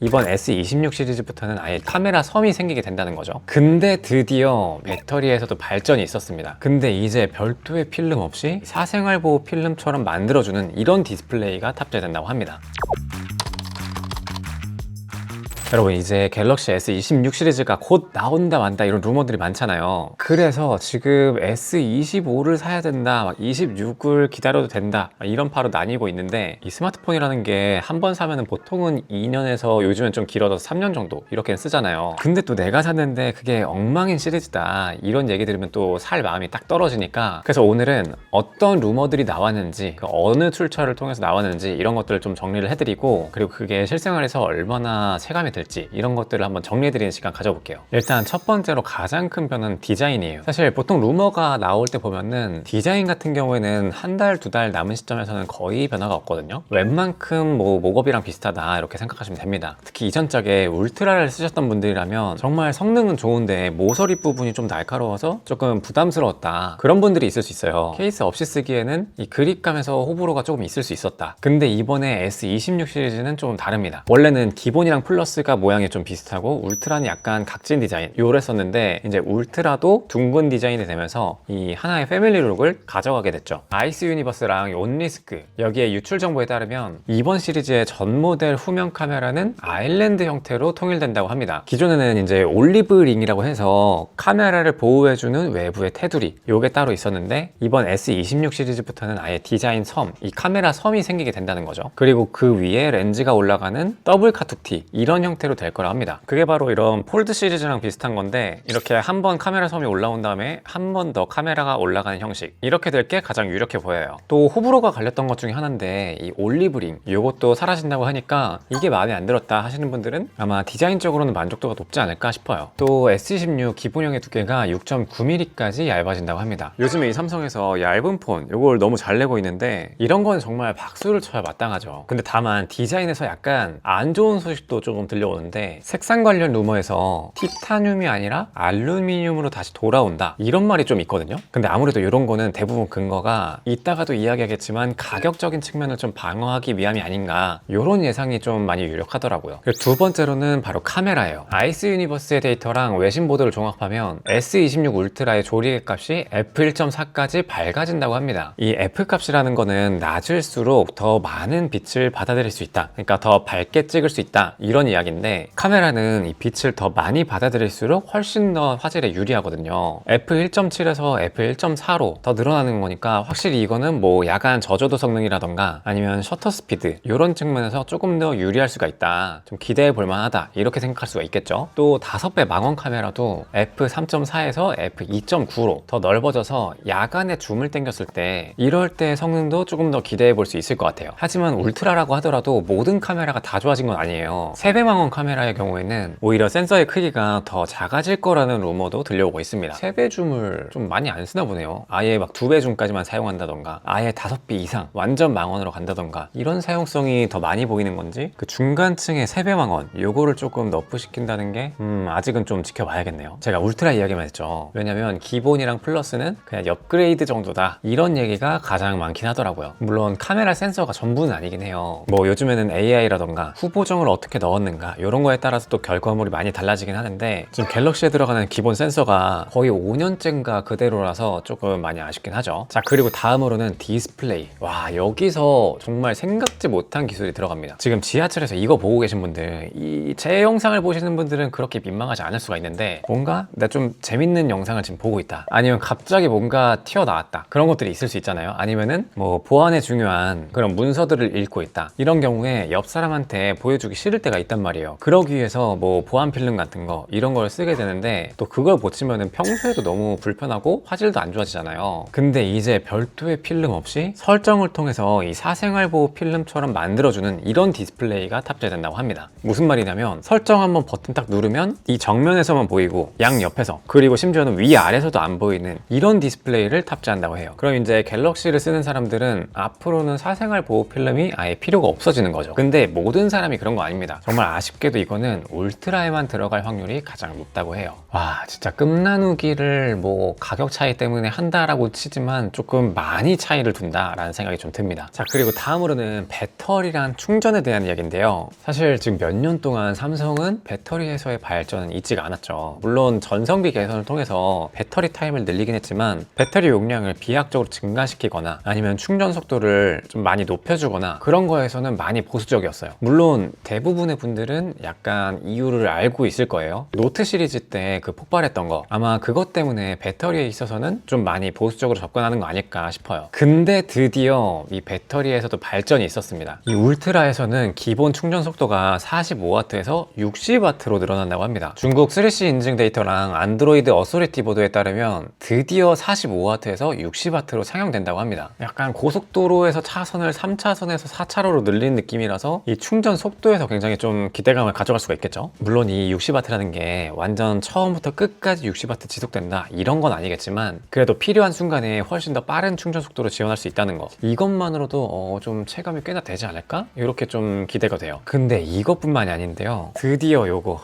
이번 S26 시리즈부터는 아예 카메라 섬이 생기게 된다는 거죠. 근데 드디어 배터리에서도 발전이 있었습니다. 근데 이제 별도의 필름 없이 사생활 보호 필름처럼 만들어주는 이런 디스플레이가 탑재된다고 합니다. 여러분, 이제 갤럭시 S26 시리즈가 곧 나온다 만다 이런 루머들이 많잖아요. 그래서 지금 S25를 사야 된다, 막 26을 기다려도 된다, 이런 파로 나뉘고 있는데, 이 스마트폰이라는 게 한 번 사면은 보통은 2년에서 요즘엔 좀 길어져서 3년 정도 이렇게 쓰잖아요. 근데 또 내가 샀는데 그게 엉망인 시리즈다, 이런 얘기 들으면 또 살 마음이 딱 떨어지니까, 그래서 오늘은 어떤 루머들이 나왔는지, 그 어느 출처를 통해서 나왔는지 이런 것들을 좀 정리를 해드리고, 그리고 그게 실생활에서 얼마나 체감이 될지 이런 것들을 한번 정리해드리는 시간 가져볼게요. 일단 첫 번째로 가장 큰 변은 디자인이에요. 사실 보통 루머가 나올 때 보면은 디자인 같은 경우에는 한 달, 두 달 남은 시점에서는 거의 변화가 없거든요. 웬만큼 뭐 목업이랑 비슷하다 이렇게 생각하시면 됩니다. 특히 이전작에 울트라를 쓰셨던 분들이라면 정말 성능은 좋은데 모서리 부분이 좀 날카로워서 조금 부담스러웠다, 그런 분들이 있을 수 있어요. 케이스 없이 쓰기에는 이 그립감에서 호불호가 조금 있을 수 있었다. 근데 이번에 S26 시리즈는 조금 다릅니다. 원래는 기본이랑 플러스가 모양이 좀 비슷하고 울트라는 약간 각진 디자인 요랬었는데, 이제 울트라도 둥근 디자인이 되면서 이 하나의 패밀리 룩을 가져가게 됐죠. 아이스 유니버스랑 온리스크, 여기에 유출 정보에 따르면 이번 시리즈의 전 모델 후면 카메라는 아일랜드 형태로 통일된다고 합니다. 기존에는 이제 올리브 링이라고 해서 카메라를 보호해주는 외부의 테두리, 요게 따로 있었는데, 이번 S26 시리즈부터는 아예 디자인 섬, 이 카메라 섬이 생기게 된다는 거죠. 그리고 그 위에 렌즈가 올라가는 더블 카툭티, 이런 형태로 될 거라 합니다. 그게 바로 이런 폴드 시리즈랑 비슷한 건데, 이렇게 한 번 카메라 섬이 올라온 다음에 한 번 더 카메라가 올라가는 형식, 이렇게 될 게 가장 유력해 보여요. 또 호불호가 갈렸던 것 중에 하나인데, 이 올리브링 요것도 사라진다고 하니까 이게 마음에 안 들었다 하시는 분들은 아마 디자인적으로는 만족도가 높지 않을까 싶어요. 또 S26 기본형의 두께가 6.9mm까지 얇아진다고 합니다. 요즘에 이 삼성에서 얇은 폰 요걸 너무 잘 내고 있는데, 이런 건 정말 박수를 쳐야 마땅하죠. 근데 다만 디자인에서 약간 안 좋은 소식도 조금 들려오는데, 색상 관련 루머에서 티타늄이 아니라 알루미늄으로 다시 돌아온다, 이런 말이 좀 있거든요. 근데 아무래도 이런 거는 대부분 근거가 이따가도 이야기하겠지만 가격적인 측면을 좀 방어하기 위함이 아닌가, 이런 예상이 좀 많이 유력하더라고요. 그리고 두 번째로는 바로 카메라예요. 아이스 유니버스의 데이터랑 외신 보도를 종합하면 S26 울트라의 조리개 값이 f1.4까지 밝아진다고 합니다. 이 f값이라는 거는 낮을수록 더 많은 빛을 받아들일 수 있다, 그러니까 더 밝게 찍을 수 있다, 이런 이야기인데, 카메라는 이 빛을 더 많이 받아들일수록 훨씬 더 화질에 유리하거든요. f1.7에서 f1.4로 더 늘어나는 거니까 확실히 이거는 뭐 야간 저조도 성능이라던가 아니면 셔터 스피드 이런 측면에서 조금 더 유리할 수가 있다, 좀 기대해 볼 만하다, 이렇게 생각할 수가 있겠죠. 또 5배 망원 카메라도 f3.4에서 f2.9로 더 넓어져서 야간에 줌을 당겼을 때, 이럴 때 성능도 조금 더 기대해 볼 수 있을 것 같아요. 하지만 울트라라고 하더라도 모든 카메라가 다 좋아진 건 아니에요. 3배 망원 카메라의 경우에는 오히려 센서의 크기가 더 작아질 거라는 루머도 들려오고 있습니다. 3배 줌을 좀 많이 안 쓰나 보네요. 아예 막 2배 줌까지만 사용한다던가 아예 5배 이상 완전 망원으로 간다던가, 이런 사용성이 더 많이 보이는 건지, 그 중간층의 3배 망원 요거를 조금 너프시킨다는 게 아직은 좀 지켜봐야겠네요. 제가 울트라 이야기만 했죠. 왜냐면 기본이랑 플러스는 그냥 업그레이드 정도다, 이런 얘기가 가장 많긴 하더라고요. 물론 카메라 센서가 전부는 아니긴 해요. 뭐 요즘에는 AI라던가 후보정을 어떻게 넣었는가 이런 거에 따라서 또 결과물이 많이 달라지긴 하는데, 지금 갤럭시에 들어가는 기본 센서가 거의 5년째인가 그대로라서 조금 많이 아쉽긴 하죠. 자, 그리고 다음으로는 디스플레이. 와, 여기서 정말 생각지 못한 기술이 들어갑니다. 지금 지하철에서 이거 보고 계신 분들, 제 영상을 보시는 분들은 그렇게 민망하지 않을 수가 있는데, 뭔가 나 좀 재밌는 영상을 지금 보고 있다, 아니면 갑자기 뭔가 튀어나왔다, 그런 것들이 있을 수 있잖아요. 아니면은 뭐 보안에 중요한 그런 문서들을 읽고 있다, 이런 경우에 옆 사람한테 보여주기 싫을 때가 있단 말이에요. 그러기 위해서 뭐 보안 필름 같은 거 이런 걸 쓰게 되는데, 또 그걸 보치면은 평소에도 너무 불편하고 화질도 안 좋아지잖아요. 근데 이제 별도의 필름 없이 설정을 통해서 이 사생활 보호 필름처럼 만들어주는 이런 디스플레이가 탑재된다고 합니다. 무슨 말이냐면, 설정 한번 버튼 딱 누르면 이 정면에서만 보이고 양 옆에서, 그리고 심지어는 위아래서도 안 보이는 이런 디스플레이를 탑재한다고 해요. 그럼 이제 갤럭시를 쓰는 사람들은 앞으로는 사생활 보호 필름이 아예 필요가 없어지는 거죠. 근데 모든 사람이 그런 거 아닙니다. 정말 아쉽게도 이거는 울트라에만 들어갈 확률이 가장 높다고 해요. 와, 진짜 끝나누기를 뭐 가격 차이 때문에 한다라고 치지만 조금 많이 차이를 둔다라는 생각이 좀 듭니다. 자, 그리고 다음으로는 배터리랑 충전에 대한 이야기인데요. 사실 지금 몇 년 동안 삼성은 배터리에서의 발전은 있지가 않았죠. 물론 전성비 개선을 통해서 배터리 타임을 늘리긴 했지만 배터리 용량을 비약적으로 증가시키거나 아니면 충전 속도를 좀 많이 높여주거나 그런 거에서는 많이 보수적이었어요. 물론 대부분의 분들은 약간 이유를 알고 있을 거예요. 노트 시리즈 때 그 폭발했던 거, 아마 그것 때문에 배터리에 있어서는 좀 많이 보수적으로 접근하는 거 아닐까 싶어요. 근데 드디어 이 배터리에서도 발전이 있었습니다. 이 울트라에서는 기본 충전 속도가 45W에서 60W로 늘어난다고 합니다. 중국 3C 인증 데이터랑 안드로이드 어소리티 보도에 따르면 드디어 45W에서 60W로 상향된다고 합니다. 약간 고속도로에서 차선을 3차선에서 4차로로 늘린 느낌이라서 이 충전 속도에서 굉장히 좀 기대감을 가져갈 수가 있겠죠. 물론 이 60W라는 게 완전 처음부터 끝까지 60W 지속된다 이런 건 아니겠지만 그래도 필요한 순간에 훨씬 더 빠른 충전 속도로 지원할 수 있다는 거, 이것만으로도 좀 체감이 꽤나 되지 않을까? 이렇게 좀 기대가 돼요. 근데 이것뿐만이 아닌데요, 드디어 요거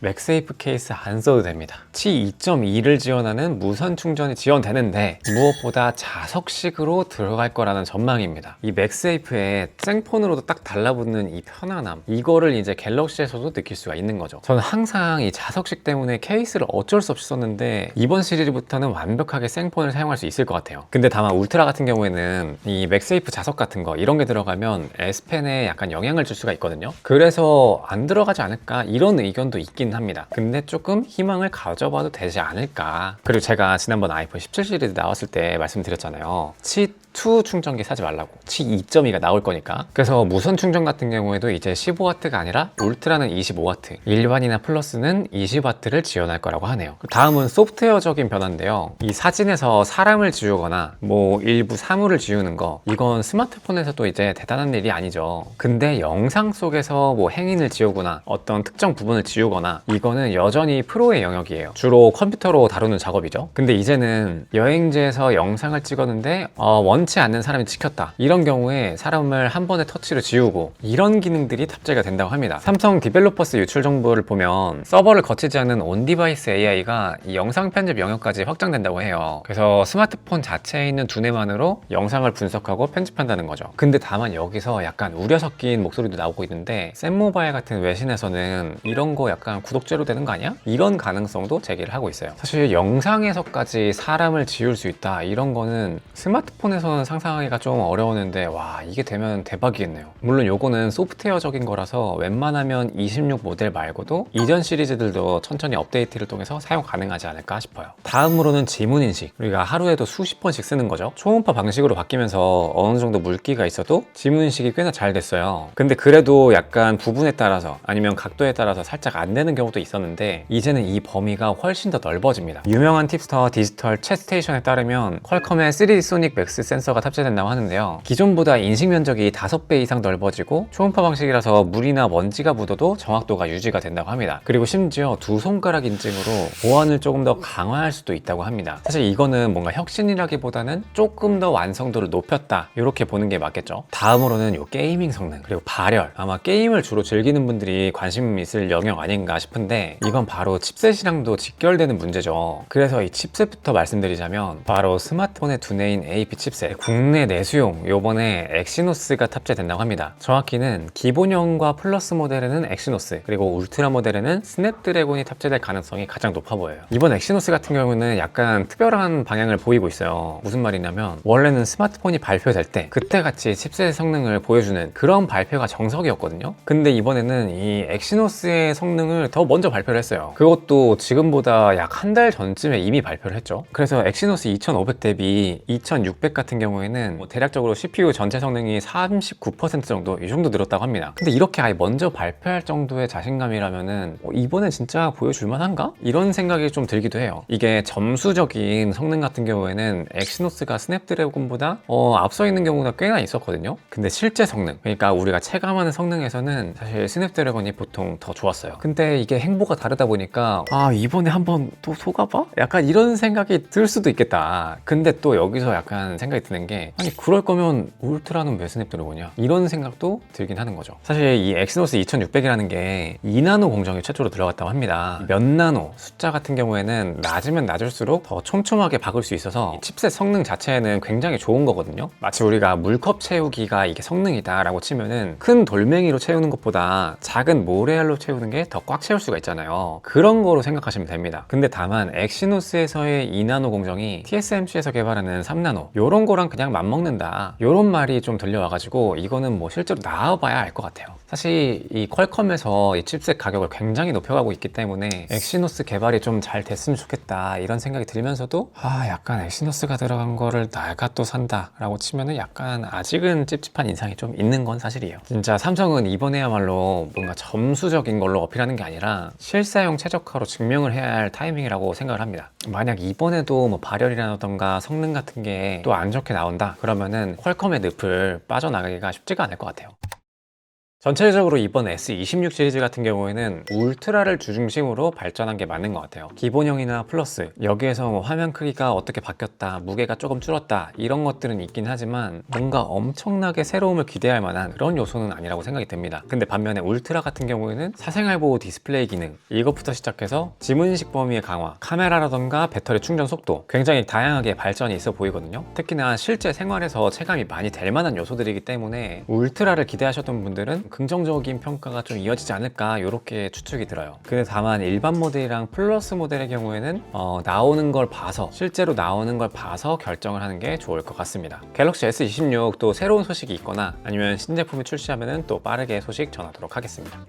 맥세이프 케이스 안 써도 됩니다. 치 2.2를 지원하는 무선 충전이 지원되는데 무엇보다 자석식으로 들어갈 거라는 전망입니다. 이 맥세이프에 생폰으로도 딱 달라붙는 이 편안함, 이거를 이제 갤럭시에서도 느낄 수가 있는 거죠. 저는 항상 이 자석식 때문에 케이스를 어쩔 수 없이 썼는데 이번 시리즈부터는 완벽하게 생폰을 사용할 수 있을 것 같아요. 근데 다만 울트라 같은 경우에는 이 맥세이프 자석 같은 거 이런 게 들어가면 S펜에 약간 영향을 줄 수가 있거든요. 그래서 안 들어가지 않을까 이런 의견도 있긴 합니다. 근데 조금 희망을 가져봐도 되지 않을까. 그리고 제가 지난번 아이폰 17 시리즈 나왔을 때 말씀드렸잖아요. 치2 충전기 사지 말라고. 치2.2가 나올 거니까. 그래서 무선 충전 같은 경우에도 이제 15W가 아니라 울트라는 25W, 일반이나 플러스는 20W를 지원할 거라고 하네요. 다음은 소프트웨어적인 변화인데요. 이 사진에서 사람을 지우거나 뭐 일부 사물을 지우는 거, 이건 스마트폰에서도 이제 대단한 일이 아니죠. 근데 영상 속에서 뭐 행인을 지우거나 어떤 특정 부분을 지우거나 이거는 여전히 프로의 영역이에요. 주로 컴퓨터로 다루는 작업이죠. 근데 이제는 여행지에서 영상을 찍었는데 원치 않는 사람이 찍혔다, 이런 경우에 사람을 한 번에 터치로 지우고 이런 기능들이 탑재가 된다고 합니다. 삼성 디벨로퍼스 유출 정보를 보면 서버를 거치지 않는 온디바이스 AI가 이 영상 편집 영역까지 확장된다고 해요. 그래서 스마트폰 자체에 있는 두뇌만으로 영상을 분석하고 편집한다는 거죠. 근데 다만 여기서 약간 우려 섞인 목소리도 나오고 있는데 샘모바일 같은 외신에서는 이런 거 약간 구독제로 되는 거 아니야? 이런 가능성도 제기를 하고 있어요. 사실 영상에서까지 사람을 지울 수 있다, 이런 거는 스마트폰에서는 상상하기가 좀 어려웠는데 와, 이게 되면 대박이겠네요. 물론 요거는 소프트웨어적인 거라서 웬만하면 26 모델 말고도 이전 시리즈들도 천천히 업데이트를 통해서 사용 가능하지 않을까 싶어요. 다음으로는 지문인식. 우리가 하루에도 수십 번씩 쓰는 거죠. 초음파 방식으로 바뀌면서 어느 정도 물기가 있어도 지문인식이 꽤나 잘 됐어요. 근데 그래도 약간 부분에 따라서 아니면 각도에 따라서 살짝 안 되는 경우도 있었는데 이제는 이 범위가 훨씬 더 넓어집니다. 유명한 팁스터 디지털 챗 스테이션에 따르면 퀄컴의 3D 소닉 맥스 센서가 탑재된다고 하는데요. 기존보다 인식 면적이 5배 이상 넓어지고 초음파 방식이라서 물이나 먼지가 묻어도 정확도가 유지가 된다고 합니다. 그리고 심지어 두 손가락 인증으로 보안을 조금 더 강화할 수도 있다고 합니다. 사실 이거는 뭔가 혁신이라기보다는 조금 더 완성도를 높였다, 이렇게 보는 게 맞겠죠. 다음으로는 요 게이밍 성능, 그리고 발열. 아마 게임을 주로 즐기는 분들이 관심 있을 영역 아닌가 싶은데 이건 바로 칩셋이랑도 직결되는 문제죠. 그래서 이 칩셋부터 말씀드리자면 바로 스마트폰의 두뇌인 AP 칩셋, 국내 내수용 요번에 엑시노스가 탑재된다고 합니다. 정확히는 기본형과 플러스 모델에는 엑시노스, 그리고 울트라 모델에는 스냅드래곤이 탑재될 가능성이 가장 높아 보여요. 이번 엑시노스 같은 경우는 약간 특별한 방향을 보이고 있어요. 무슨 말이냐면 원래는 스마트폰이 발표될 때 그때같이 칩셋의 성능을 보여주는 그런 발표가 정석이었거든요. 근데 이번에는 이 엑시노스의 성능을 더 먼저 발표를 했어요. 그것도 지금보다 약 한 달 전쯤에 이미 발표를 했죠. 그래서 엑시노스 2500 대비 2600 같은 경우에는 뭐 대략적으로 CPU 전체 성능이 39% 정도, 이 정도 늘었다고 합니다. 근데 이렇게 아예 먼저 발표할 정도의 자신감이라면은 이번엔 진짜 보여줄 만한가? 이런 생각이 좀 들기도 해요. 이게 점수적인 성능 같은 경우에는 엑시노스가 스냅드래곤보다 앞서 있는 경우가 꽤나 있었거든요. 근데 실제 성능, 그러니까 우리가 체감하는 성능에서는 사실 스냅드래곤이 보통 더 좋았어요. 근데 이게 행보가 다르다 보니까 이번에 한번 또 속아봐? 약간 이런 생각이 들 수도 있겠다. 근데 또 여기서 약간 생각이 드는 게 아니 그럴 거면 울트라는 왜 스냅드래곤이야? 이런 생각도 들긴 하는 거죠. 사실 이 엑시노스 2600이라는 게 2나노 공정이 최초로 들어갔다고 합니다. 몇 나노 숫자 같은 경우에는 낮으면 낮을수록 더 촘촘하게 박을 수 있어서 칩셋 성능 자체는 굉장히 좋은 거거든요. 마치 우리가 물컵 채우기가 이게 성능이다 라고 치면은 큰 돌멩이로 채우는 것보다 작은 모래알로 채우는 게 더 꽉 채울 수가 있잖아요. 그런 거로 생각하시면 됩니다. 근데 다만 엑시노스에서의 2나노 공정이 TSMC에서 개발하는 3나노 요런 거랑 그냥 맞먹는다 요런 말이 좀 들려와가지고 이거는 뭐 실제로 나와봐야 알 것 같아요. 사실 이 퀄컴에서 이 칩셋 가격을 굉장히 높여가고 있기 때문에 엑시노스 개발이 좀 잘 됐으면 좋겠다 이런 생각이 들면서도 약간 엑시노스가 들어간 거를 내가 또 산다 라고 치면은 약간 아직은 찝찝한 인상이 좀 있는 건 사실이에요. 진짜 삼성은 이번에야말로 뭔가 점수적인 걸로 어필하는 게 아니라 실사용 최적화로 증명을 해야 할 타이밍이라고 생각을 합니다. 만약 이번에도 뭐 발열이라던가 성능 같은 게 또 안 좋게 나온다 그러면은 퀄컴의 늪을 빠져나가기가 쉽지가 않을 것 같아요. 전체적으로 이번 S26 시리즈 같은 경우에는 울트라를 주중심으로 발전한 게 맞는 것 같아요. 기본형이나 플러스 여기에서 뭐 화면 크기가 어떻게 바뀌었다, 무게가 조금 줄었다 이런 것들은 있긴 하지만 뭔가 엄청나게 새로움을 기대할 만한 그런 요소는 아니라고 생각이 듭니다. 근데 반면에 울트라 같은 경우에는 사생활 보호 디스플레이 기능 이것부터 시작해서 지문인식 범위의 강화, 카메라라던가 배터리 충전 속도 굉장히 다양하게 발전이 있어 보이거든요. 특히나 실제 생활에서 체감이 많이 될 만한 요소들이기 때문에 울트라를 기대하셨던 분들은 긍정적인 평가가 좀 이어지지 않을까 이렇게 추측이 들어요. 근데 다만 일반 모델이랑 플러스 모델의 경우에는 나오는 걸 봐서 실제로 나오는 걸 봐서 결정을 하는 게 좋을 것 같습니다. 갤럭시 S26 또 새로운 소식이 있거나 아니면 신제품이 출시하면 또 빠르게 소식 전하도록 하겠습니다.